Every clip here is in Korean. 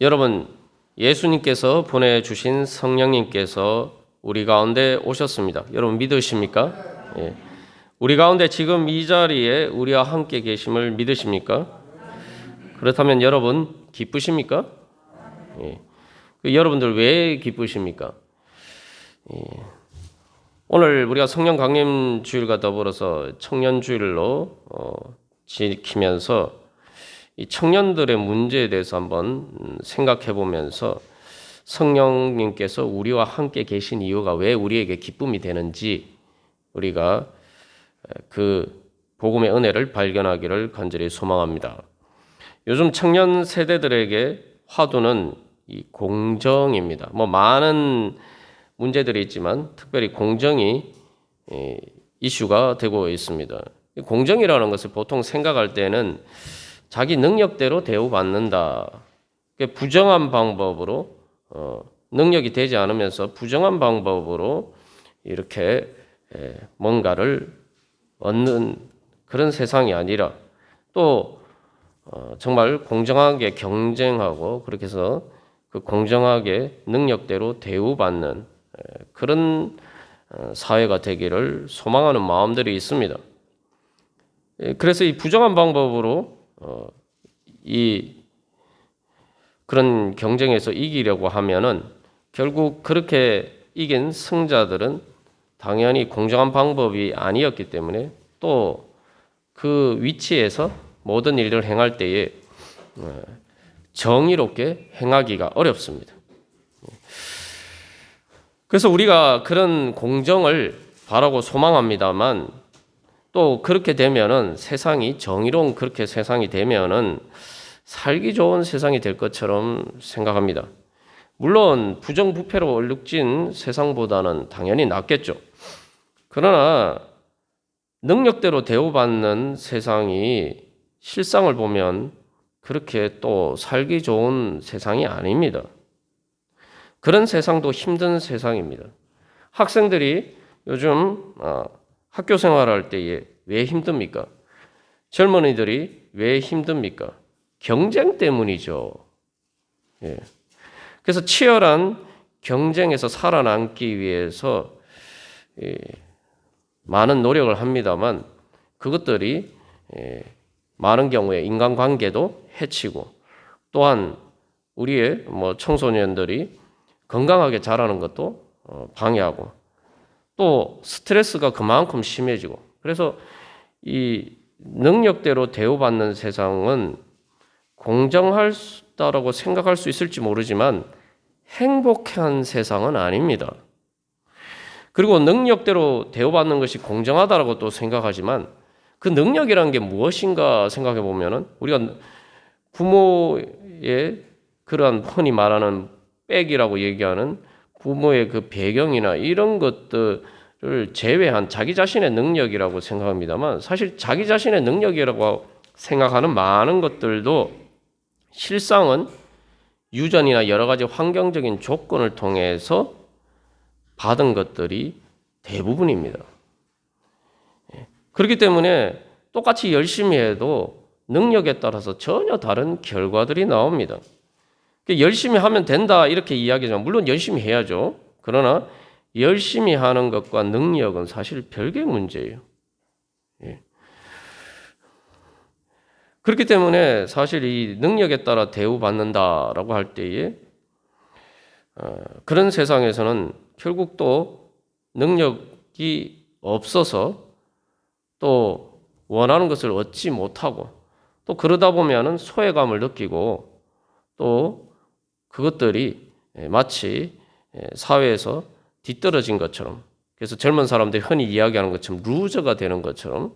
여러분, 예수님께서 보내주신 성령님께서 우리 가운데 오셨습니다. 여러분 믿으십니까? 예. 우리 가운데 지금 이 자리에 우리와 함께 계심을 믿으십니까? 그렇다면 여러분 기쁘십니까? 예. 여러분들 왜 기쁘십니까? 예. 오늘 우리가 성령 강림 주일과 더불어서 청년 주일로 지키면서 이 청년들의 문제에 대해서 한번 생각해 보면서 성령님께서 우리와 함께 계신 이유가 왜 우리에게 기쁨이 되는지 우리가 그 복음의 은혜를 발견하기를 간절히 소망합니다. 요즘 청년 세대들에게 화두는 이 공정입니다. 많은 문제들이 있지만 특별히 공정이 이슈가 되고 있습니다. 공정이라는 것을 보통 생각할 때는 자기 능력대로 대우받는다. 부정한 방법으로 능력이 되지 않으면서 부정한 방법으로 이렇게 뭔가를 얻는 그런 세상이 아니라 또 정말 공정하게 경쟁하고 그렇게 해서 그 공정하게 능력대로 대우받는 그런 사회가 되기를 소망하는 마음들이 있습니다. 그래서 이 부정한 방법으로 그런 경쟁에서 이기려고 하면은 결국 그렇게 이긴 승자들은 당연히 공정한 방법이 아니었기 때문에 또 그 위치에서 모든 일을 행할 때에 정의롭게 행하기가 어렵습니다. 그래서 우리가 그런 공정을 바라고 소망합니다만 또 그렇게 되면은 세상이 정의로운 그렇게 세상이 되면은 살기 좋은 세상이 될 것처럼 생각합니다. 물론 부정부패로 얼룩진 세상보다는 당연히 낫겠죠. 그러나 능력대로 대우받는 세상이 실상을 보면 그렇게 또 살기 좋은 세상이 아닙니다. 그런 세상도 힘든 세상입니다. 학생들이 요즘 학교 생활할 때에 왜 힘듭니까? 젊은이들이 왜 힘듭니까? 경쟁 때문이죠. 예. 그래서 치열한 경쟁에서 살아남기 위해서 많은 노력을 합니다만 그것들이 많은 경우에 인간관계도 해치고 또한 우리의 청소년들이 건강하게 자라는 것도 방해하고 또 스트레스가 그만큼 심해지고 그래서 이 능력대로 대우받는 세상은 공정하다라고 생각할 수 있을지 모르지만 행복한 세상은 아닙니다. 그리고 능력대로 대우받는 것이 공정하다라고 또 생각하지만 그 능력이라는 게 무엇인가 생각해 보면은 우리가 부모의 그러한 흔히 말하는 백이라고 얘기하는 부모의 그 배경이나 이런 것들을 제외한 자기 자신의 능력이라고 생각합니다만 사실 자기 자신의 능력이라고 생각하는 많은 것들도 실상은 유전이나 여러 가지 환경적인 조건을 통해서 받은 것들이 대부분입니다. 그렇기 때문에 똑같이 열심히 해도 능력에 따라서 전혀 다른 결과들이 나옵니다. 열심히 하면 된다 이렇게 이야기하지만 물론 열심히 해야죠. 그러나 열심히 하는 것과 능력은 사실 별개의 문제예요. 그렇기 때문에 사실 이 능력에 따라 대우받는다라고 할 때에 그런 세상에서는 결국 또 능력이 없어서 또 원하는 것을 얻지 못하고 또 그러다 보면은 소외감을 느끼고 또 그것들이 마치 사회에서 뒤떨어진 것처럼 그래서 젊은 사람들이 흔히 이야기하는 것처럼 루저가 되는 것처럼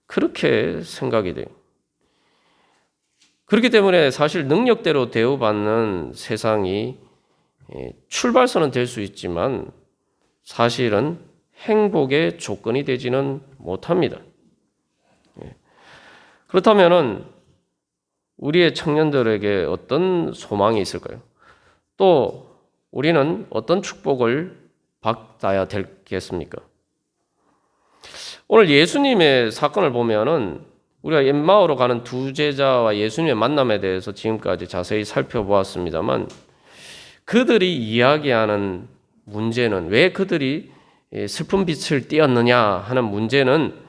그렇게 생각이 돼요. 그렇기 때문에 사실 능력대로 대우받는 세상이 출발선은 될 수 있지만 사실은 행복의 조건이 되지는 못합니다. 그렇다면은 우리의 청년들에게 어떤 소망이 있을까요? 또 우리는 어떤 축복을 받아야 되겠습니까? 오늘 예수님의 사건을 보면은 우리가 엠마오로 가는 두 제자와 예수님의 만남에 대해서 지금까지 자세히 살펴보았습니다만 그들이 이야기하는 문제는 왜 그들이 슬픈 빛을 띠었느냐 하는 문제는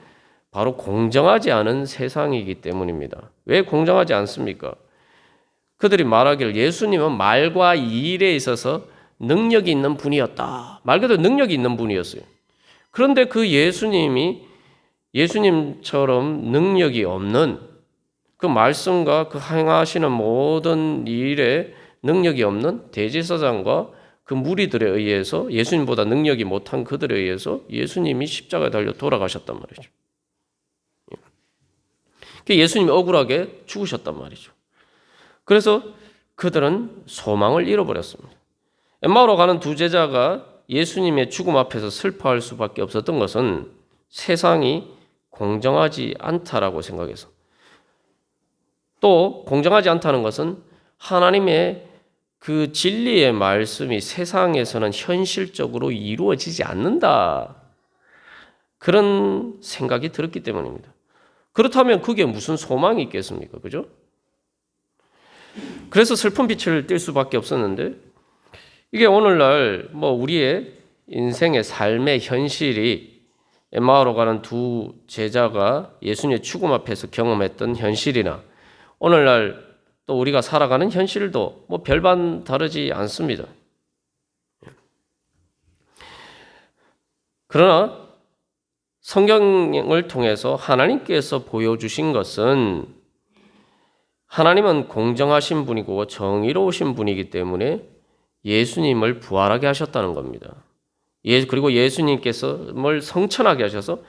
바로 공정하지 않은 세상이기 때문입니다. 왜 공정하지 않습니까? 그들이 말하기를 예수님은 말과 일에 있어서 능력이 있는 분이었다. 말 그대로 능력이 있는 분이었어요. 그런데 그 예수님이 예수님처럼 능력이 없는 그 말씀과 그 행하시는 모든 일에 능력이 없는 대제사장과 그 무리들에 의해서 예수님보다 능력이 못한 그들에 의해서 예수님이 십자가에 달려 돌아가셨단 말이죠. 예수님이 억울하게 죽으셨단 말이죠. 그래서 그들은 소망을 잃어버렸습니다. 엠마오로 가는 두 제자가 예수님의 죽음 앞에서 슬퍼할 수밖에 없었던 것은 세상이 공정하지 않다라고 생각해서, 또 공정하지 않다는 것은 하나님의 그 진리의 말씀이 세상에서는 현실적으로 이루어지지 않는다, 그런 생각이 들었기 때문입니다. 그렇다면 그게 무슨 소망이 있겠습니까? 그죠? 그래서 슬픈 빛을 띌 수밖에 없었는데, 이게 오늘날 우리의 인생의 삶의 현실이 엠마오로 가는 두 제자가 예수님의 죽음 앞에서 경험했던 현실이나 오늘날 또 우리가 살아가는 현실도 별반 다르지 않습니다. 그러나 성경을 통해서 하나님께서 보여주신 것은 하나님은 공정하신 분이고 정의로우신 분이기 때문에 예수님을 부활하게 하셨다는 겁니다. 그리고 예수님께서 뭘 성천하게 하셔서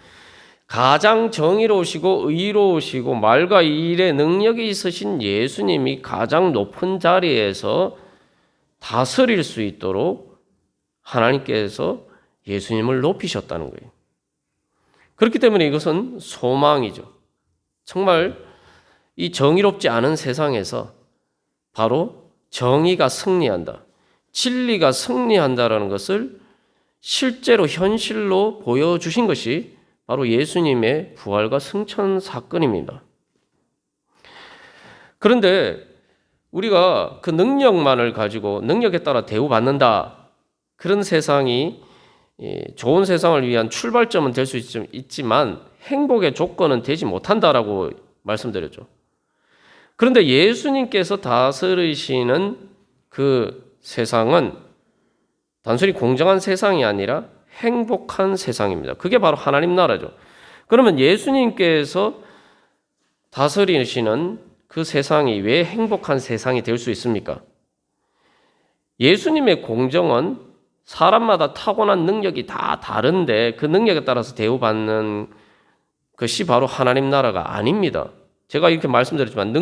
가장 정의로우시고 의로우시고 말과 일에 능력이 있으신 예수님이 가장 높은 자리에서 다스릴 수 있도록 하나님께서 예수님을 높이셨다는 거예요. 그렇기 때문에 이것은 소망이죠. 정말 이 정의롭지 않은 세상에서 바로 정의가 승리한다, 진리가 승리한다라는 것을 실제로 현실로 보여주신 것이 바로 예수님의 부활과 승천 사건입니다. 그런데 우리가 그 능력만을 가지고 능력에 따라 대우받는다, 그런 세상이 좋은 세상을 위한 출발점은 될 수 있지만 행복의 조건은 되지 못한다라고 말씀드렸죠. 그런데 예수님께서 다스리시는 그 세상은 단순히 공정한 세상이 아니라 행복한 세상입니다. 그게 바로 하나님 나라죠. 그러면 예수님께서 다스리시는 그 세상이 왜 행복한 세상이 될 수 있습니까? 예수님의 공정은 사람마다 타고난 능력이 다 다른데 그 능력에 따라서 대우받는 것이 바로 하나님 나라가 아닙니다. 제가 이렇게 말씀드렸지만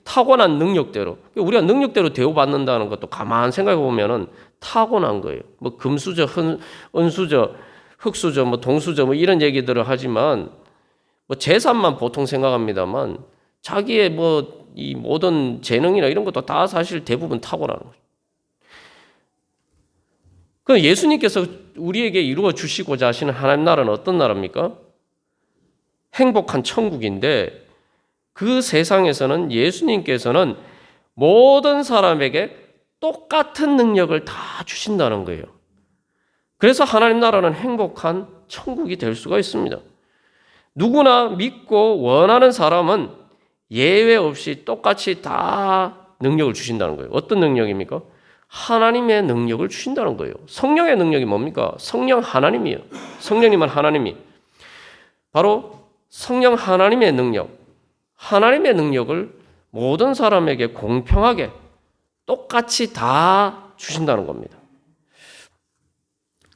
타고난 능력대로, 우리가 능력대로 대우받는다는 것도 가만 생각해 보면은 타고난 거예요. 금수저, 은수저, 흙수저, 동수저 이런 얘기들을 하지만 재산만 보통 생각합니다만 자기의 이 모든 재능이나 이런 것도 다 사실 대부분 타고나는 거죠. 그 예수님께서 우리에게 이루어 주시고자 하시는 하나님 나라는 어떤 나라입니까? 행복한 천국인데 그 세상에서는 예수님께서는 모든 사람에게 똑같은 능력을 다 주신다는 거예요. 그래서 하나님 나라는 행복한 천국이 될 수가 있습니다. 누구나 믿고 원하는 사람은 예외 없이 똑같이 다 능력을 주신다는 거예요. 어떤 능력입니까? 하나님의 능력을 주신다는 거예요. 성령의 능력이 뭡니까? 성령 하나님이에요. 성령님은 하나님이. 바로 성령 하나님의 능력, 하나님의 능력을 모든 사람에게 공평하게 똑같이 다 주신다는 겁니다.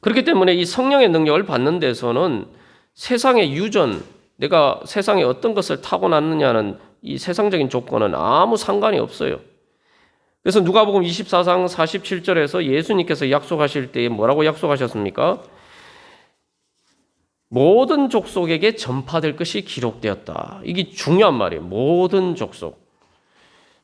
그렇기 때문에 이 성령의 능력을 받는 데서는 세상의 유전, 내가 세상에 어떤 것을 타고났느냐는 이 세상적인 조건은 아무 상관이 없어요. 그래서 누가복음 24장 47절에서 예수님께서 약속하실 때에 뭐라고 약속하셨습니까? 모든 족속에게 전파될 것이 기록되었다. 이게 중요한 말이에요. 모든 족속.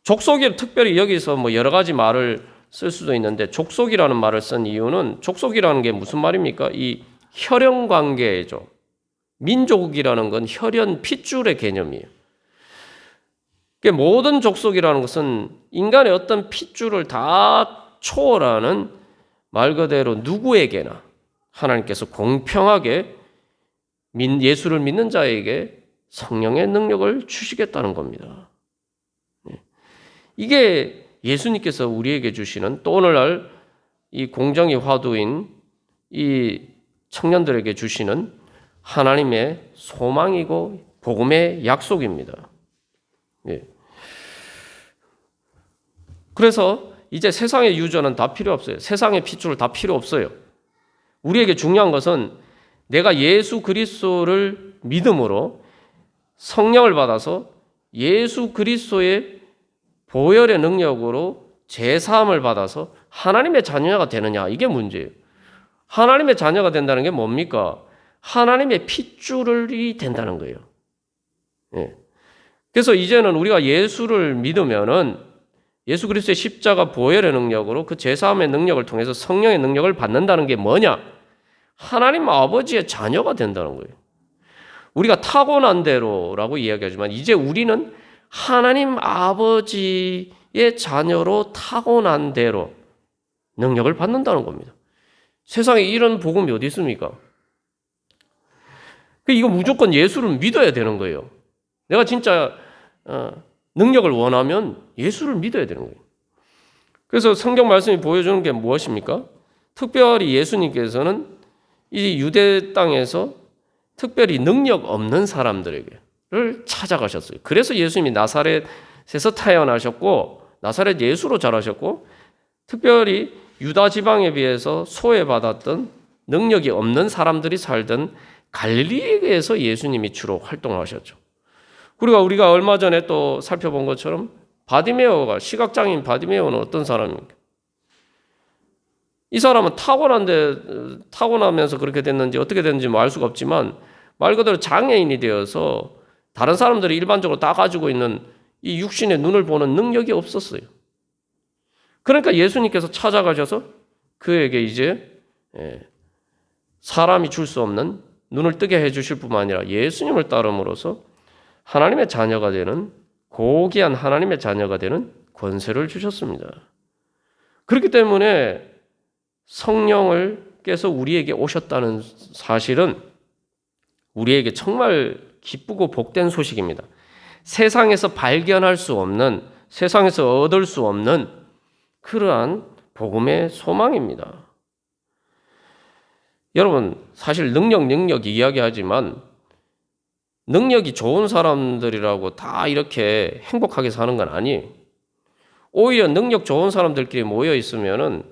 족속이 특별히 여기서 여러 가지 말을 쓸 수도 있는데 족속이라는 말을 쓴 이유는 족속이라는 게 무슨 말입니까? 이 혈연 관계죠. 민족이라는 건 혈연 핏줄의 개념이에요. 모든 족속이라는 것은 인간의 어떤 핏줄을 다 초월하는 말 그대로 누구에게나 하나님께서 공평하게 예수를 믿는 자에게 성령의 능력을 주시겠다는 겁니다. 이게 예수님께서 우리에게 주시는, 또 오늘날 이 공정의 화두인 이 청년들에게 주시는 하나님의 소망이고 복음의 약속입니다. 그래서 이제 세상의 유전은 다 필요 없어요. 세상의 핏줄 다 필요 없어요. 우리에게 중요한 것은 내가 예수 그리스도를 믿음으로 성령을 받아서 예수 그리스도의 보혈의 능력으로 제사함을 받아서 하나님의 자녀가 되느냐, 이게 문제예요. 하나님의 자녀가 된다는 게 뭡니까? 하나님의 핏줄이 된다는 거예요. 그래서 이제는 우리가 예수를 믿으면은 예수 그리스도의 십자가 보혈의 능력으로 그 제사함의 능력을 통해서 성령의 능력을 받는다는 게 뭐냐? 하나님 아버지의 자녀가 된다는 거예요. 우리가 타고난 대로라고 이야기하지만 이제 우리는 하나님 아버지의 자녀로 타고난 대로 능력을 받는다는 겁니다. 세상에 이런 복음이 어디 있습니까? 이거 무조건 예수를 믿어야 되는 거예요. 내가 진짜 능력을 원하면 예수를 믿어야 되는 거예요. 그래서 성경 말씀이 보여주는 게 무엇입니까? 특별히 예수님께서는 이 유대 땅에서 특별히 능력 없는 사람들에게를 찾아가셨어요. 그래서 예수님이 나사렛에서 태어나셨고 나사렛 예수로 자라셨고 특별히 유다 지방에 비해서 소외받았던 능력이 없는 사람들이 살던 갈릴리에서 예수님이 주로 활동을 하셨죠. 그리고 우리가 얼마 전에 또 살펴본 것처럼 바디메오가, 시각장애인 바디메오는 어떤 사람입니까? 이 사람은 타고나면서 그렇게 됐는지 어떻게 됐는지 알 수가 없지만 말 그대로 장애인이 되어서 다른 사람들이 일반적으로 다 가지고 있는 이 육신의 눈을 보는 능력이 없었어요. 그러니까 예수님께서 찾아가셔서 그에게 이제 사람이 줄 수 없는 눈을 뜨게 해주실 뿐만 아니라 예수님을 따름으로써 하나님의 자녀가 되는, 고귀한 하나님의 자녀가 되는 권세를 주셨습니다. 그렇기 때문에 성령을께서 우리에게 오셨다는 사실은 우리에게 정말 기쁘고 복된 소식입니다. 세상에서 발견할 수 없는, 세상에서 얻을 수 없는 그러한 복음의 소망입니다. 여러분, 사실 능력 이야기하지만 능력이 좋은 사람들이라고 다 이렇게 행복하게 사는 건 아니에요. 오히려 능력 좋은 사람들끼리 모여 있으면은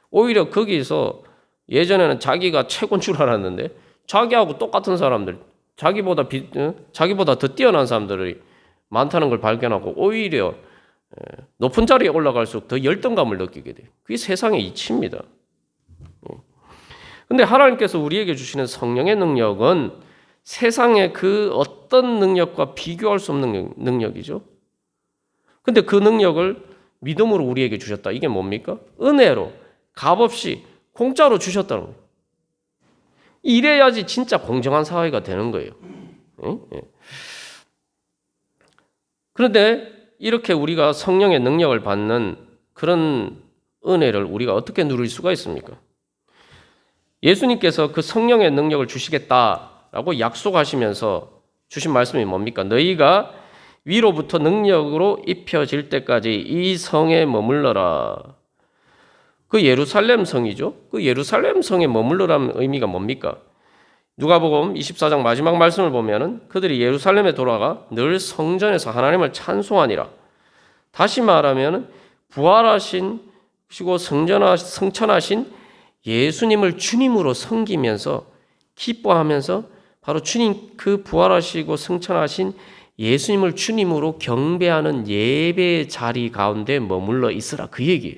오히려 거기서 예전에는 자기가 최고인 줄 알았는데 자기하고 똑같은 사람들, 자기보다 더 뛰어난 사람들이 많다는 걸 발견하고 오히려 높은 자리에 올라갈수록 더 열등감을 느끼게 돼요. 그게 세상의 이치입니다. 그런데 하나님께서 우리에게 주시는 성령의 능력은 세상의 그 어떤 능력과 비교할 수 없는 능력이죠. 그런데 그 능력을 믿음으로 우리에게 주셨다. 이게 뭡니까? 은혜로, 값없이, 공짜로 주셨다는 거예요. 이래야지 진짜 공정한 사회가 되는 거예요. 그런데 이렇게 우리가 성령의 능력을 받는 그런 은혜를 우리가 어떻게 누릴 수가 있습니까? 예수님께서 그 성령의 능력을 주시겠다라고 약속하시면서 주신 말씀이 뭡니까? 너희가 위로부터 능력으로 입혀질 때까지 이 성에 머물러라. 그 예루살렘 성이죠. 그 예루살렘 성에 머물러라는 의미가 뭡니까? 누가복음 24장 마지막 말씀을 보면은 그들이 예루살렘에 돌아가 늘 성전에서 하나님을 찬송하니라. 다시 말하면 부활하신 그리고 성천하신 예수님을 주님으로 섬기면서 기뻐하면서 바로 주님 그 부활하시고 성천하신 예수님을 주님으로 경배하는 예배의 자리 가운데 머물러 있으라, 그 얘기예요.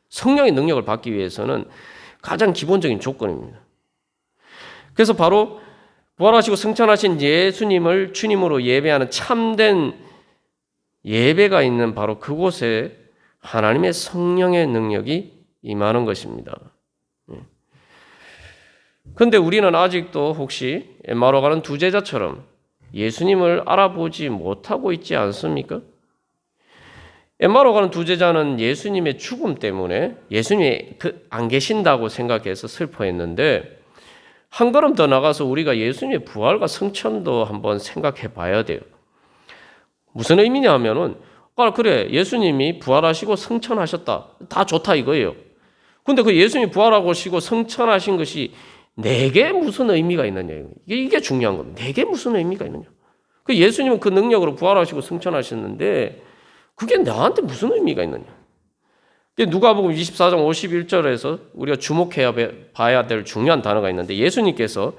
성령의 능력을 받기 위해서는 가장 기본적인 조건입니다. 그래서 바로 부활하시고 승천하신 예수님을 주님으로 예배하는 참된 예배가 있는 바로 그곳에 하나님의 성령의 능력이 임하는 것입니다. 그런데 우리는 아직도 혹시 엠마오로 가는 두 제자처럼 예수님을 알아보지 못하고 있지 않습니까? 엠마오로 가는 두 제자는 예수님의 죽음 때문에 예수님이 안 계신다고 생각해서 슬퍼했는데 한 걸음 더 나가서 우리가 예수님의 부활과 승천도 한번 생각해 봐야 돼요. 무슨 의미냐 하면은 그래 예수님이 부활하시고 승천하셨다. 다 좋다 이거예요. 근데 그 예수님이 부활하시고 승천하신 것이 내게 무슨 의미가 있느냐. 이게 중요한 겁니다. 내게 무슨 의미가 있느냐. 그 예수님은 그 능력으로 부활하시고 승천하셨는데 그게 나한테 무슨 의미가 있느냐. 누가복음 24장 51절에서 우리가 주목해야 봐야 될 중요한 단어가 있는데 예수님께서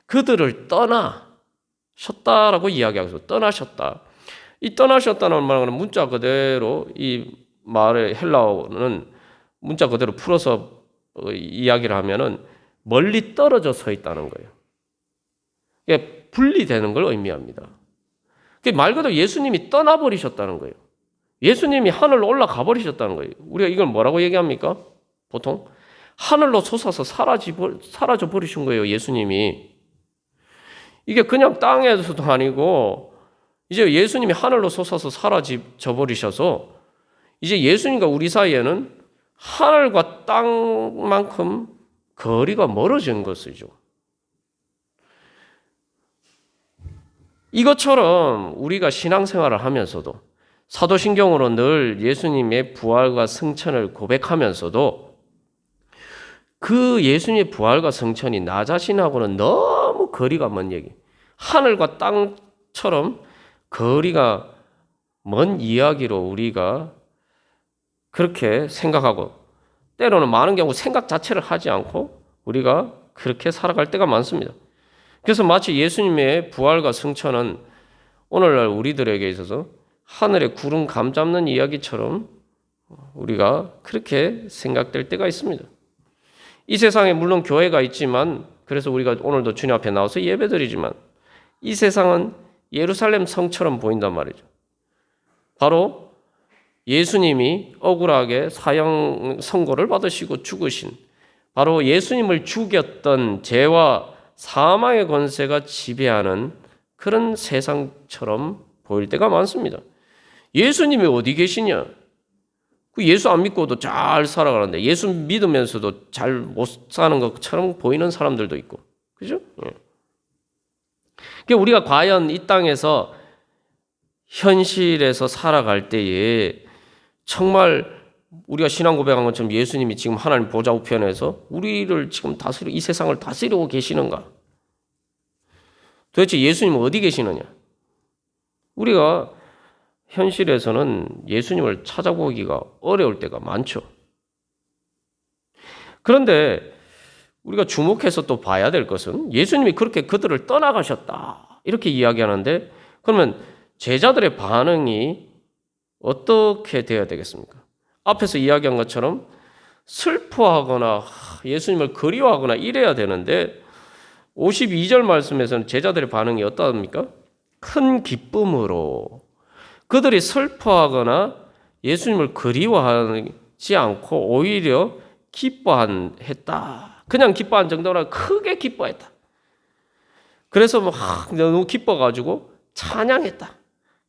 그들을 떠나셨다라고 이야기하고 떠나셨다. 이 떠나셨다는 말은 문자 그대로 이 말의 헬라어는 문자 그대로 풀어서 이야기를 하면은 멀리 떨어져 서 있다는 거예요. 이게 분리되는 걸 의미합니다. 말 그대로 예수님이 떠나버리셨다는 거예요. 예수님이 하늘로 올라가 버리셨다는 거예요. 우리가 이걸 뭐라고 얘기합니까? 보통 하늘로 솟아서 사라져 버리신 거예요. 예수님이. 이게 그냥 땅에서도 아니고 이제 예수님이 하늘로 솟아서 사라져 버리셔서 이제 예수님과 우리 사이에는 하늘과 땅만큼 거리가 멀어진 것이죠. 이것처럼 우리가 신앙생활을 하면서도 사도신경으로 늘 예수님의 부활과 승천을 고백하면서도 그 예수님의 부활과 승천이 나 자신하고는 너무 거리가 먼 얘기. 하늘과 땅처럼 거리가 먼 이야기로 우리가 그렇게 생각하고 때로는 많은 경우 생각 자체를 하지 않고 우리가 그렇게 살아갈 때가 많습니다. 그래서 마치 예수님의 부활과 승천은 오늘날 우리들에게 있어서 하늘의 구름 감 잡는 이야기처럼 우리가 그렇게 생각될 때가 있습니다. 이 세상에 물론 교회가 있지만 그래서 우리가 오늘도 주님 앞에 나와서 예배드리지만 이 세상은 예루살렘 성처럼 보인단 말이죠. 바로 예수님이 억울하게 사형 선고를 받으시고 죽으신 바로 예수님을 죽였던 죄와 사망의 권세가 지배하는 그런 세상처럼 보일 때가 많습니다. 예수님이 어디 계시냐? 그 예수 안 믿고도 잘 살아가는데 예수 믿으면서도 잘 못 사는 것처럼 보이는 사람들도 있고, 그죠? 그러니까 우리가 과연 이 땅에서 현실에서 살아갈 때에 정말 우리가 신앙 고백한 것처럼 예수님이 지금 하나님 보좌 우편에서 우리를 지금 이 세상을 다스리고 계시는가? 도대체 예수님은 어디 계시느냐? 우리가 현실에서는 예수님을 찾아보기가 어려울 때가 많죠. 그런데 우리가 주목해서 또 봐야 될 것은 예수님이 그렇게 그들을 떠나가셨다 이렇게 이야기하는데 그러면 제자들의 반응이 어떻게 되어야 되겠습니까? 앞에서 이야기한 것처럼 슬퍼하거나 예수님을 그리워하거나 이래야 되는데 52절 말씀에서는 제자들의 반응이 어떠합니까? 큰 기쁨으로 그들이 슬퍼하거나 예수님을 그리워하지 않고 오히려 기뻐했다. 그냥 기뻐한 정도라 크게 기뻐했다. 그래서 너무 기뻐가지고 찬양했다.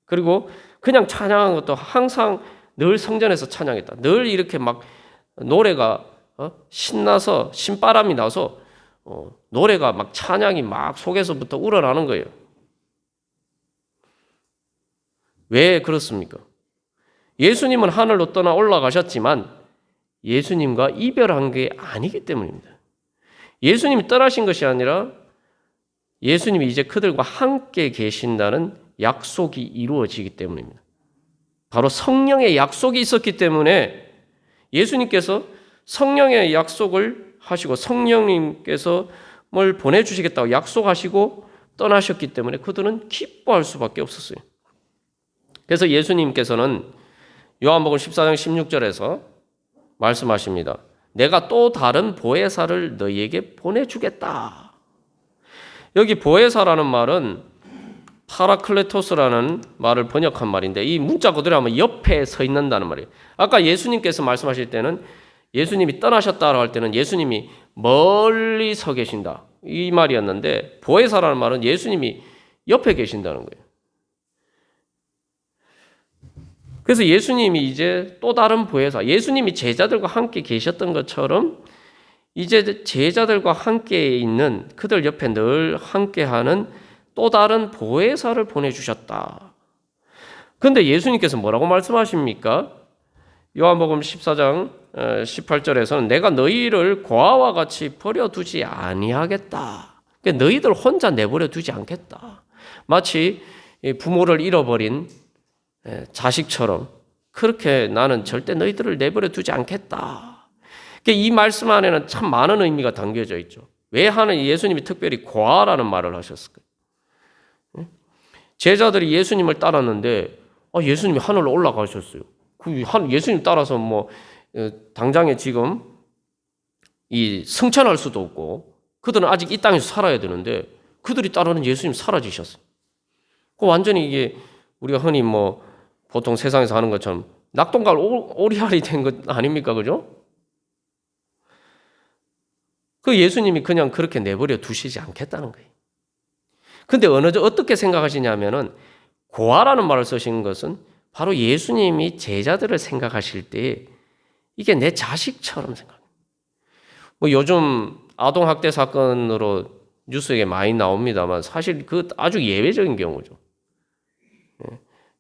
그리고 그냥 찬양한 것도 항상 늘 성전에서 찬양했다. 늘 이렇게 막 노래가 신나서 신바람이 나서 노래가 막 찬양이 막 속에서부터 우러나는 거예요. 왜 그렇습니까? 예수님은 하늘로 떠나 올라가셨지만 예수님과 이별한 게 아니기 때문입니다. 예수님이 떠나신 것이 아니라 예수님이 이제 그들과 함께 계신다는 약속이 이루어지기 때문입니다. 바로 성령의 약속이 있었기 때문에 예수님께서 성령의 약속을 하시고 성령님께서 뭘 보내주시겠다고 약속하시고 떠나셨기 때문에 그들은 기뻐할 수밖에 없었어요. 그래서 예수님께서는 요한복음 14장 16절에서 말씀하십니다. 내가 또 다른 보혜사를 너희에게 보내주겠다. 여기 보혜사라는 말은 파라클레토스라는 말을 번역한 말인데 이 문자 그대로 하면 옆에 서 있는다는 말이에요. 아까 예수님께서 말씀하실 때는 예수님이 떠나셨다고 할 때는 예수님이 멀리 서 계신다. 이 말이었는데 보혜사라는 말은 예수님이 옆에 계신다는 거예요. 그래서 예수님이 이제 또 다른 보혜사, 예수님이 제자들과 함께 계셨던 것처럼 이제 제자들과 함께 있는 그들 옆에 늘 함께하는 또 다른 보혜사를 보내주셨다. 그런데 예수님께서 뭐라고 말씀하십니까? 요한복음 14장 18절에서는 내가 너희를 고아와 같이 버려두지 아니하겠다. 그러니까 너희들 혼자 내버려 두지 않겠다. 마치 부모를 잃어버린 자식처럼 그렇게 나는 절대 너희들을 내버려 두지 않겠다. 이 말씀 안에는 참 많은 의미가 담겨져 있죠. 왜 예수님이 특별히 고아라는 말을 하셨을까요? 제자들이 예수님을 따랐는데 예수님이 하늘로 올라가셨어요. 예수님 따라서 당장에 지금 이 승천할 수도 없고 그들은 아직 이 땅에서 살아야 되는데 그들이 따르는 예수님 사라지셨어요. 완전히 이게 우리가 흔히 보통 세상에서 하는 것처럼 낙동강 오리알이 된 것 아닙니까? 그죠? 그 예수님이 그냥 그렇게 내버려 두시지 않겠다는 거예요. 근데 어떻게 생각하시냐면은 고아라는 말을 쓰신 것은 바로 예수님이 제자들을 생각하실 때 이게 내 자식처럼 생각해요. 요즘 아동학대 사건으로 뉴스에 많이 나옵니다만 사실 그 아주 예외적인 경우죠.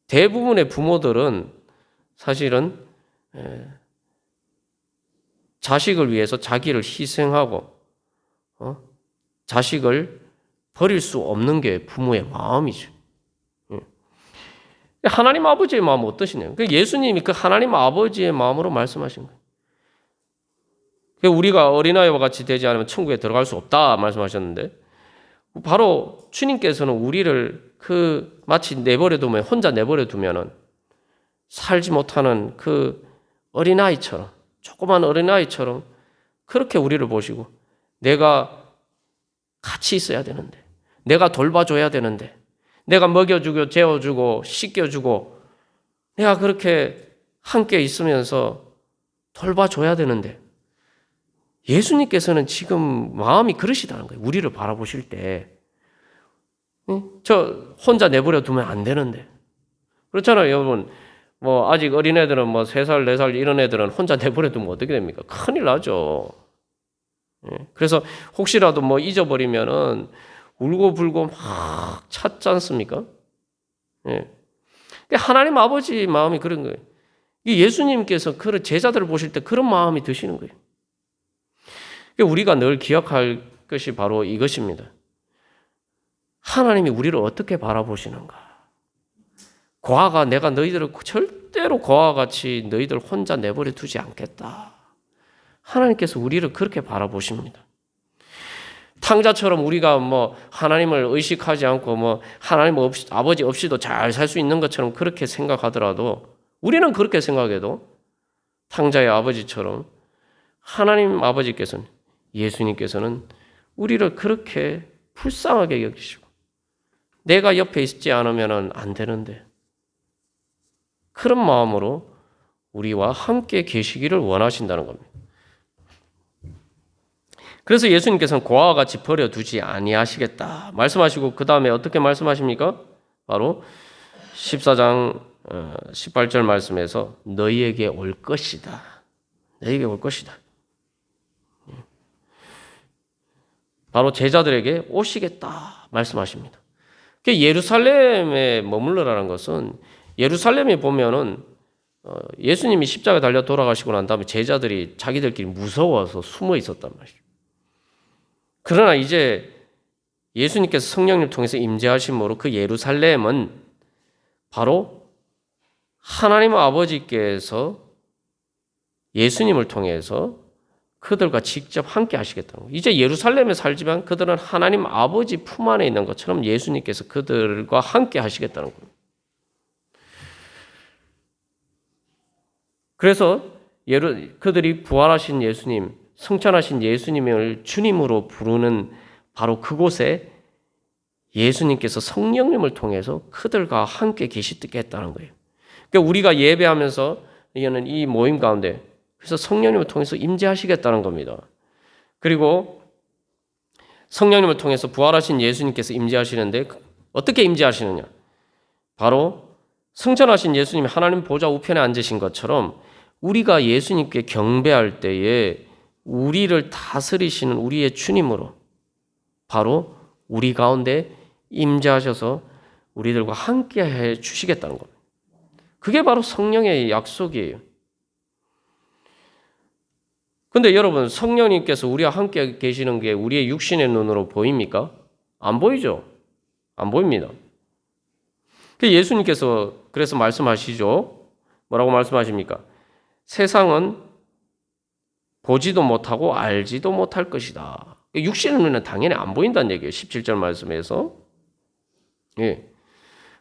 대부분의 부모들은 사실은 자식을 위해서 자기를 희생하고 자식을 버릴 수 없는 게 부모의 마음이죠. 하나님 아버지의 마음은 어떠시냐요? 예수님이 그 하나님 아버지의 마음으로 말씀하신 거예요. 우리가 어린아이와 같이 되지 않으면 천국에 들어갈 수 없다 말씀하셨는데 바로 주님께서는 우리를 마치 혼자 내버려 두면은 살지 못하는 그 어린아이처럼, 조그만 어린아이처럼 그렇게 우리를 보시고 내가 같이 있어야 되는데, 내가 돌봐줘야 되는데, 내가 먹여주고 재워주고 씻겨주고 내가 그렇게 함께 있으면서 돌봐줘야 되는데 예수님께서는 지금 마음이 그러시다는 거예요. 우리를 바라보실 때 저 혼자 내버려 두면 안 되는데 그렇잖아요. 여러분 아직 어린애들은 3살 4살 이런 애들은 혼자 내버려 두면 어떻게 됩니까? 큰일 나죠. 그래서 혹시라도 잊어버리면은 울고불고 막 찾지 않습니까? 하나님 아버지 마음이 그런 거예요. 예수님께서 그런 제자들을 보실 때 그런 마음이 드시는 거예요. 우리가 늘 기억할 것이 바로 이것입니다. 하나님이 우리를 어떻게 바라보시는가? 고아가 내가 너희들을 절대로 고아와 같이 너희들 혼자 내버려 두지 않겠다. 하나님께서 우리를 그렇게 바라보십니다. 탕자처럼 우리가 하나님을 의식하지 않고 하나님 아버지 없이도 잘 살 수 있는 것처럼 그렇게 생각하더라도 우리는 그렇게 생각해도 탕자의 아버지처럼 하나님 아버지께서는 예수님께서는 우리를 그렇게 불쌍하게 여기시고 내가 옆에 있지 않으면 안 되는데 그런 마음으로 우리와 함께 계시기를 원하신다는 겁니다. 그래서 예수님께서는 고아와 같이 버려두지 아니하시겠다 말씀하시고 그 다음에 어떻게 말씀하십니까? 바로 14장 18절 말씀에서 너희에게 올 것이다. 너희에게 올 것이다. 바로 제자들에게 오시겠다 말씀하십니다. 예루살렘에 머물러라는 것은 예루살렘에 보면은 예수님이 십자가에 달려 돌아가시고 난 다음에 제자들이 자기들끼리 무서워서 숨어 있었단 말이죠. 그러나 이제 예수님께서 성령님을 통해서 임재하심으로 그 예루살렘은 바로 하나님 아버지께서 예수님을 통해서 그들과 직접 함께 하시겠다는 거예요. 이제 예루살렘에 살지만 그들은 하나님 아버지 품 안에 있는 것처럼 예수님께서 그들과 함께 하시겠다는 거예요. 그래서 그들이 부활하신 예수님, 승천하신 예수님을 주님으로 부르는 바로 그곳에 예수님께서 성령님을 통해서 그들과 함께 계시겠다는 거예요. 그러니까 우리가 예배하면서 이거는 이 모임 가운데 그래서 성령님을 통해서 임재하시겠다는 겁니다. 그리고 성령님을 통해서 부활하신 예수님께서 임재하시는데 어떻게 임재하시느냐? 바로 승천하신 예수님이 하나님 보좌 우편에 앉으신 것처럼 우리가 예수님께 경배할 때에 우리를 다스리시는 우리의 주님으로 바로 우리 가운데 임재하셔서 우리들과 함께 해 주시겠다는 겁니다. 그게 바로 성령의 약속이에요. 근데 여러분, 성령님께서 우리와 함께 계시는 게 우리의 육신의 눈으로 보입니까? 안 보이죠? 안 보입니다. 예수님께서 그래서 말씀하시죠. 뭐라고 말씀하십니까? 세상은 보지도 못하고 알지도 못할 것이다. 육신의 눈에는 당연히 안 보인다는 얘기예요. 17절 말씀에서. 예.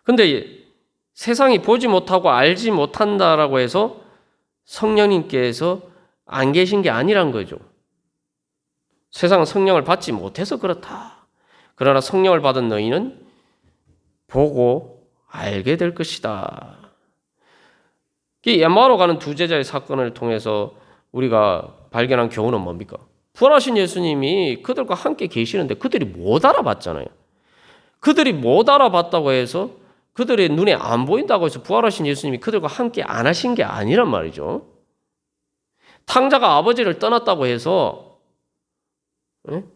근데 세상이 보지 못하고 알지 못한다라고 해서 성령님께서 안 계신 게 아니란 거죠. 세상은 성령을 받지 못해서 그렇다. 그러나 성령을 받은 너희는 보고 알게 될 것이다. 엠마오로 가는 두 제자의 사건을 통해서 우리가 발견한 교훈은 뭡니까? 부활하신 예수님이 그들과 함께 계시는데 그들이 못 알아봤잖아요. 그들이 못 알아봤다고 해서 그들의 눈에 안 보인다고 해서 부활하신 예수님이 그들과 함께 안 하신 게 아니란 말이죠. 탕자가 아버지를 떠났다고 해서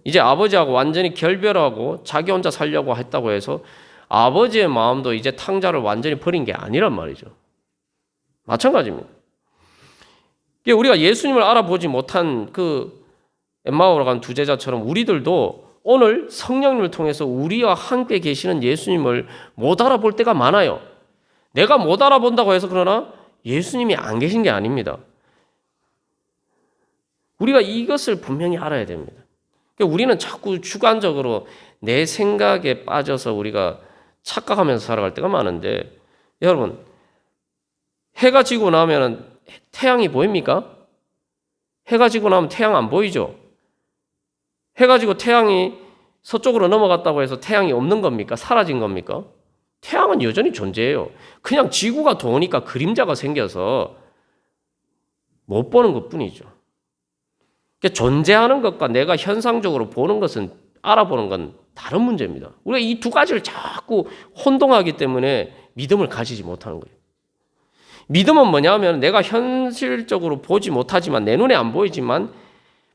이제 아버지하고 완전히 결별하고 자기 혼자 살려고 했다고 해서 아버지의 마음도 이제 탕자를 완전히 버린 게 아니란 말이죠. 마찬가지입니다. 우리가 예수님을 알아보지 못한 그 엠마오로 간 두 제자처럼 우리들도 오늘 성령님을 통해서 우리와 함께 계시는 예수님을 못 알아볼 때가 많아요. 내가 못 알아본다고 해서 그러나 예수님이 안 계신 게 아닙니다. 우리가 이것을 분명히 알아야 됩니다. 우리는 자꾸 주관적으로 내 생각에 빠져서 우리가 착각하면서 살아갈 때가 많은데, 여러분, 해가 지고 나면 태양이 보입니까? 해가 지고 나면 태양 안 보이죠? 해가 지고 태양이 서쪽으로 넘어갔다고 해서 태양이 없는 겁니까? 사라진 겁니까? 태양은 여전히 존재해요. 그냥 지구가 도니까 그림자가 생겨서 못 보는 것뿐이죠. 존재하는 것과 내가 현상적으로 보는 것은, 알아보는 건 다른 문제입니다. 우리가 이 두 가지를 자꾸 혼동하기 때문에 믿음을 가지지 못하는 거예요. 믿음은 뭐냐면 내가 현실적으로 보지 못하지만, 내 눈에 안 보이지만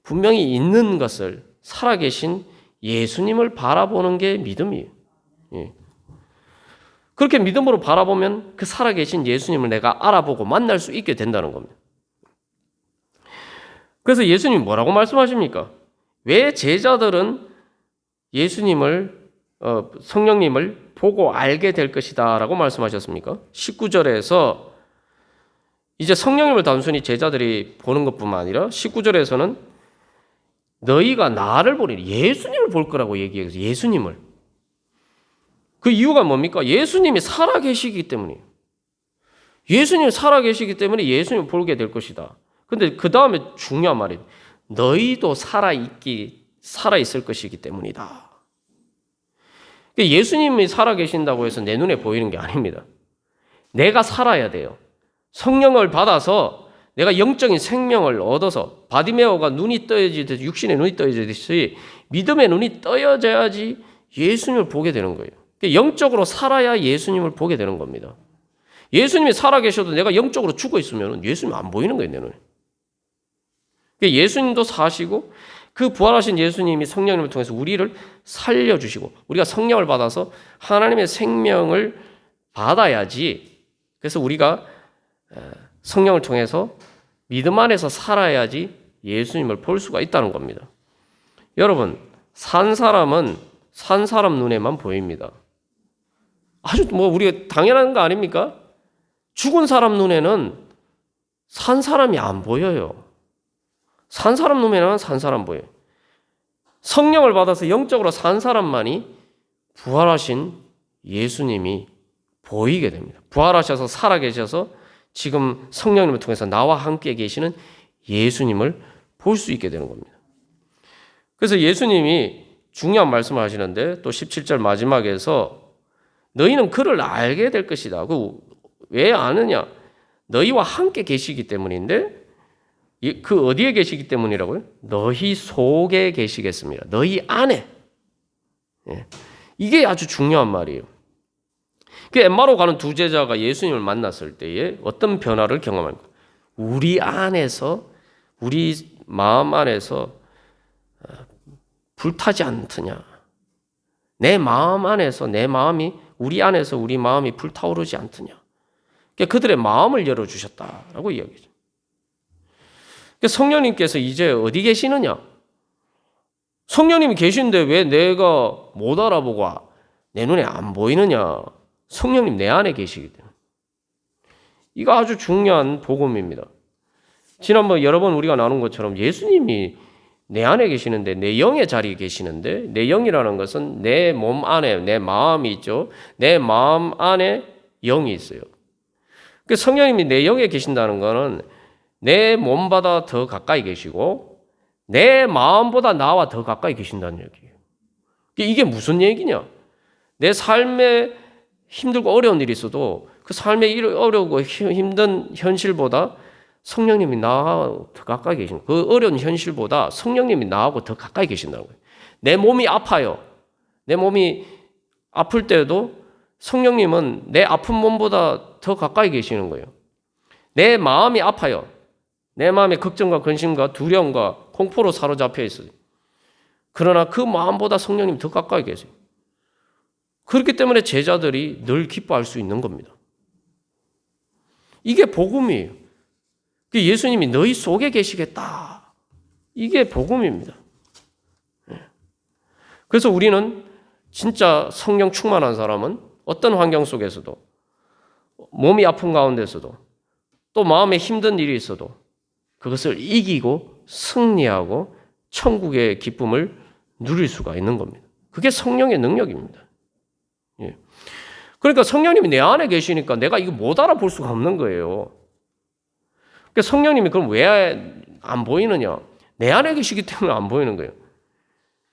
분명히 있는 것을, 살아계신 예수님을 바라보는 게 믿음이에요. 예. 그렇게 믿음으로 바라보면 그 살아계신 예수님을 내가 알아보고 만날 수 있게 된다는 겁니다. 그래서 예수님이 뭐라고 말씀하십니까? 왜 제자들은 예수님을, 성령님을 보고 알게 될 것이다 라고 말씀하셨습니까? 19절에서 이제 성령님을 단순히 제자들이 보는 것뿐만 아니라 19절에서는 너희가 나를 보리니, 예수님을 볼 거라고 얘기해요. 예수님을. 그 이유가 뭡니까? 예수님이 살아계시기 때문이에요. 예수님이 살아계시기 때문에 예수님을 보게 될 것이다. 근데 그 다음에 중요한 말이에요. 너희도 살아있을 것이기 때문이다. 예수님이 살아계신다고 해서 내 눈에 보이는 게 아닙니다. 내가 살아야 돼요. 성령을 받아서 내가 영적인 생명을 얻어서 바디메오가 눈이 떠여지듯이, 육신의 눈이 떠여지듯이 믿음의 눈이 떠여져야지 예수님을 보게 되는 거예요. 영적으로 살아야 예수님을 보게 되는 겁니다. 예수님이 살아계셔도 내가 영적으로 죽어 있으면 예수님 안 보이는 거예요, 내 눈에. 예수님도 사시고 그 부활하신 예수님이 성령님을 통해서 우리를 살려주시고 우리가 성령을 받아서 하나님의 생명을 받아야지, 그래서 우리가 성령을 통해서 믿음 안에서 살아야지 예수님을 볼 수가 있다는 겁니다. 여러분, 산 사람은 산 사람 눈에만 보입니다. 아주 우리가 당연한 거 아닙니까? 죽은 사람 눈에는 산 사람이 안 보여요. 산 사람 눈에는 산 사람 보여요. 성령을 받아서 영적으로 산 사람만이 부활하신 예수님이 보이게 됩니다. 부활하셔서 살아계셔서 지금 성령님을 통해서 나와 함께 계시는 예수님을 볼 수 있게 되는 겁니다. 그래서 예수님이 중요한 말씀을 하시는데 또 17절 마지막에서 너희는 그를 알게 될 것이다. 왜 아느냐? 너희와 함께 계시기 때문인데, 그 어디에 계시기 때문이라고요? 너희 속에 계시겠습니다. 너희 안에. 이게 아주 중요한 말이에요. 그 엠마오 가는 두 제자가 예수님을 만났을 때에 어떤 변화를 경험합니까? 우리 안에서, 우리 마음 안에서 불타지 않느냐. 내 마음 안에서 내 마음이, 우리 안에서 우리 마음이 불타오르지 않느냐. 그들의 마음을 열어주셨다라고 이야기죠. 성령님께서 이제 어디 계시느냐? 성령님이 계신데 왜 내가 못 알아보고 내 눈에 안 보이느냐? 성령님 내 안에 계시기 때문에. 이거 아주 중요한 복음입니다. 지난번 여러 번 우리가 나눈 것처럼 예수님이 내 안에 계시는데, 내 영의 자리에 계시는데, 내 영이라는 것은 내 몸 안에 내 마음이 있죠. 내 마음 안에 영이 있어요. 성령님이 내 영에 계신다는 것은 내 몸보다 더 가까이 계시고 내 마음보다 나와 더 가까이 계신다는 얘기예요. 이게 무슨 얘기냐? 내 삶에 힘들고 어려운 일이 있어도 그 삶에 어려우고 힘든 현실보다 성령님이 나하고 더 가까이 계신 거예요. 그 어려운 현실보다 성령님이 나하고 더 가까이 계신다는 거예요. 내 몸이 아파요. 내 몸이 아플 때도 성령님은 내 아픈 몸보다 더 가까이 계시는 거예요. 내 마음이 아파요. 내 마음에 걱정과 근심과 두려움과 공포로 사로잡혀 있어요. 그러나 그 마음보다 성령님이 더 가까이 계세요. 그렇기 때문에 제자들이 늘 기뻐할 수 있는 겁니다. 이게 복음이에요. 예수님이 너희 속에 계시겠다. 이게 복음입니다. 그래서 우리는 진짜 성령 충만한 사람은 어떤 환경 속에서도, 몸이 아픈 가운데서도, 또 마음에 힘든 일이 있어도 그것을 이기고 승리하고 천국의 기쁨을 누릴 수가 있는 겁니다. 그게 성령의 능력입니다. 그러니까 성령님이 내 안에 계시니까 내가 이거 못 알아볼 수가 없는 거예요. 그러니까 성령님이 그럼 왜 안 보이느냐? 내 안에 계시기 때문에 안 보이는 거예요.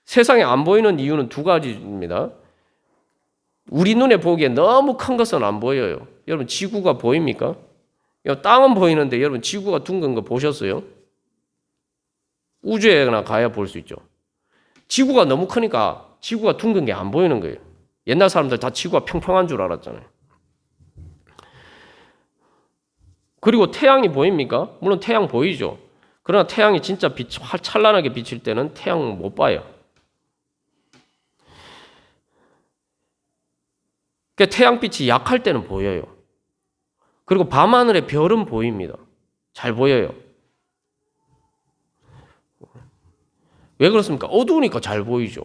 세상에 안 보이는 이유는 두 가지입니다. 우리 눈에 보기에 너무 큰 것은 안 보여요. 여러분 지구가 보입니까? 땅은 보이는데 여러분 지구가 둥근 거 보셨어요? 우주에나 가야 볼 수 있죠. 지구가 너무 크니까 지구가 둥근 게 안 보이는 거예요. 옛날 사람들 다 지구가 평평한 줄 알았잖아요. 그리고 태양이 보입니까? 물론 태양 보이죠. 그러나 태양이 진짜 찬란하게 비칠 때는 태양 못 봐요. 그러니까 태양빛이 약할 때는 보여요. 그리고 밤하늘의 별은 보입니다. 잘 보여요. 왜 그렇습니까? 어두우니까 잘 보이죠.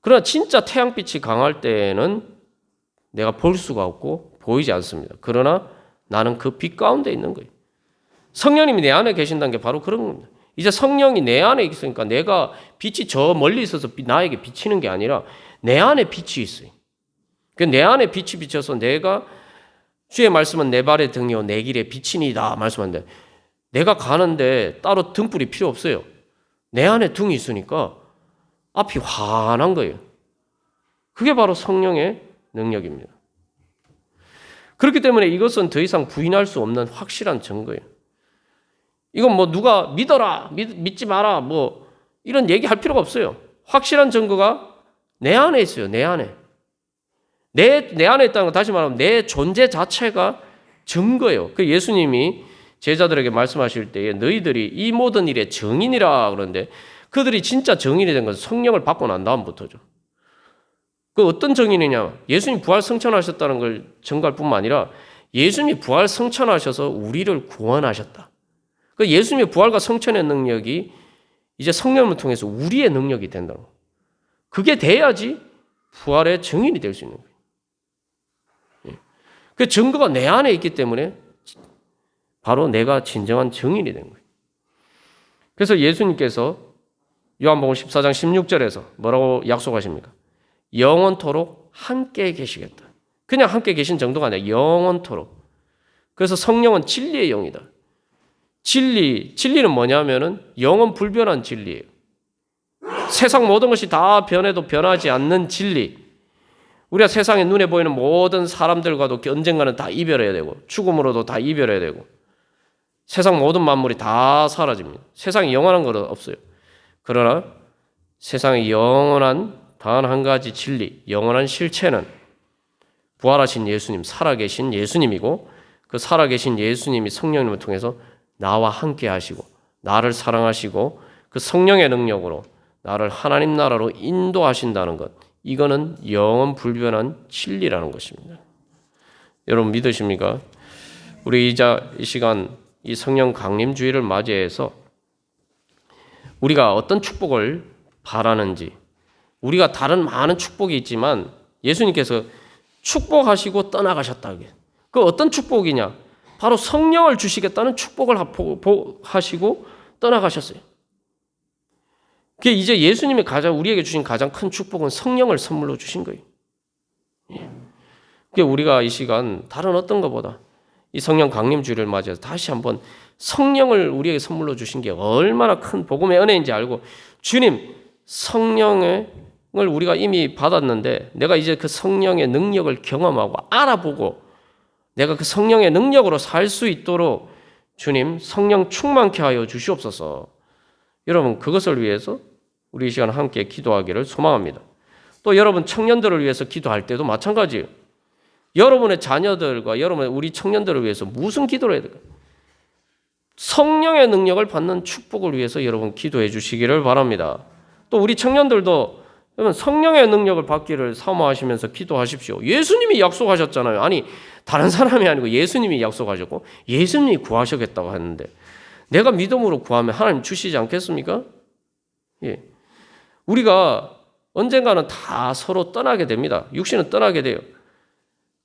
그러나 진짜 태양빛이 강할 때는 내가 볼 수가 없고 보이지 않습니다. 그러나 나는 그 빛 가운데 있는 거예요. 성령님이 내 안에 계신다는 게 바로 그런 겁니다. 이제 성령이 내 안에 있으니까 내가 빛이 저 멀리 있어서 나에게 비치는 게 아니라 내 안에 빛이 있어요. 내 안에 빛이 비쳐서 내가, 주의 말씀은 내 발의 등이요 내 길의 빛이니이다 말씀하는데, 내가 가는데 따로 등불이 필요 없어요. 내 안에 등이 있으니까 앞이 환한 거예요. 그게 바로 성령의 능력입니다. 그렇기 때문에 이것은 더 이상 부인할 수 없는 확실한 증거예요. 이건 뭐 누가 믿어라, 믿지 마라, 뭐 이런 얘기할 필요가 없어요. 확실한 증거가 내 안에 있어요. 내 안에. 내 안에 있다는 거, 다시 말하면 내 존재 자체가 증거예요. 그 예수님이 제자들에게 말씀하실 때에 너희들이 이 모든 일의 증인이라 그러는데, 그들이 진짜 증인이 된 것은 성령을 받고 난 다음부터죠. 그 어떤 증인이냐? 예수님이 부활 승천하셨다는 걸 증거할 뿐만 아니라 예수님이 부활 승천하셔서 우리를 구원하셨다. 그 예수님의 부활과 승천의 능력이 이제 성령을 통해서 우리의 능력이 된다는 거예요. 그게 돼야지 부활의 증인이 될 수 있는 거예요. 그 증거가 내 안에 있기 때문에 바로 내가 진정한 증인이 된 거예요. 그래서 예수님께서 요한복음 14장 16절에서 뭐라고 약속하십니까? 영원토록 함께 계시겠다. 그냥 함께 계신 정도가 아니라 영원토록. 그래서 성령은 진리의 영이다. 진리는 뭐냐면은 영원 불변한 진리예요. 세상 모든 것이 다 변해도 변하지 않는 진리. 우리가 세상에 눈에 보이는 모든 사람들과도 언젠가는 다 이별해야 되고, 죽음으로도 다 이별해야 되고, 세상 모든 만물이 다 사라집니다. 세상에 영원한 건 없어요. 그러나 세상에 영원한 단 한 가지 진리, 영원한 실체는 부활하신 예수님, 살아계신 예수님이고 그 살아계신 예수님이 성령님을 통해서 나와 함께 하시고 나를 사랑하시고 그 성령의 능력으로 나를 하나님 나라로 인도하신다는 것, 이거는 영원 불변한 진리라는 것입니다. 여러분 믿으십니까? 우리 이 시간 이 성령 강림주의를 맞이해서 우리가 어떤 축복을 바라는지, 우리가 다른 많은 축복이 있지만 예수님께서 축복하시고 떠나가셨다. 그 어떤 축복이냐? 바로 성령을 주시겠다는 축복을 하시고 떠나가셨어요. 그게 이제 예수님이 우리에게 주신 가장 큰 축복은 성령을 선물로 주신 거예요. 그게 우리가 이 시간 다른 어떤 것보다 이 성령 강림주의를 맞이해서 다시 한번 성령을 우리에게 선물로 주신 게 얼마나 큰 복음의 은혜인지 알고, 주님 성령을 우리가 이미 받았는데 내가 이제 그 성령의 능력을 경험하고 알아보고 내가 그 성령의 능력으로 살 수 있도록 주님 성령 충만케 하여 주시옵소서. 여러분 그것을 위해서 우리 이 시간 함께 기도하기를 소망합니다. 또 여러분 청년들을 위해서 기도할 때도 마찬가지예요. 여러분의 자녀들과 우리 청년들을 위해서 무슨 기도를 해야 될까요? 성령의 능력을 받는 축복을 위해서 여러분 기도해 주시기를 바랍니다. 또 우리 청년들도 여러분 성령의 능력을 받기를 사모하시면서 기도하십시오. 예수님이 약속하셨잖아요. 아니 다른 사람이 아니고 예수님이 약속하셨고 예수님이 구하시겠다고 했는데 내가 믿음으로 구하면 하나님 주시지 않겠습니까? 예. 우리가 언젠가는 다 서로 떠나게 됩니다. 육신은 떠나게 돼요.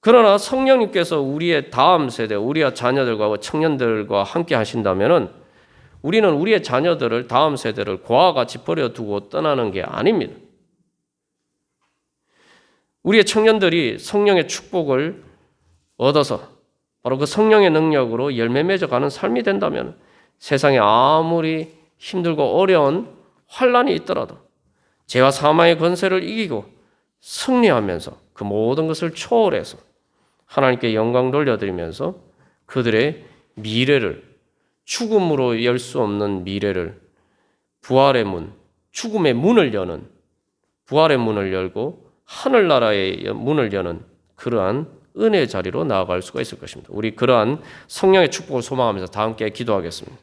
그러나 성령님께서 우리의 다음 세대, 우리의 자녀들과 청년들과 함께 하신다면은 우리는 우리의 자녀들을, 다음 세대를 고아와 같이 버려두고 떠나는 게 아닙니다. 우리의 청년들이 성령의 축복을 얻어서 바로 그 성령의 능력으로 열매 맺어가는 삶이 된다면 세상에 아무리 힘들고 어려운 환난이 있더라도 죄와 사망의 권세를 이기고 승리하면서 그 모든 것을 초월해서 하나님께 영광 돌려드리면서 그들의 미래를, 죽음으로 열 수 없는 미래를 부활의 문, 죽음의 문을 여는, 부활의 문을 열고 하늘나라의 문을 여는 그러한 은혜의 자리로 나아갈 수가 있을 것입니다. 우리 그러한 성령의 축복을 소망하면서 다 함께 기도하겠습니다.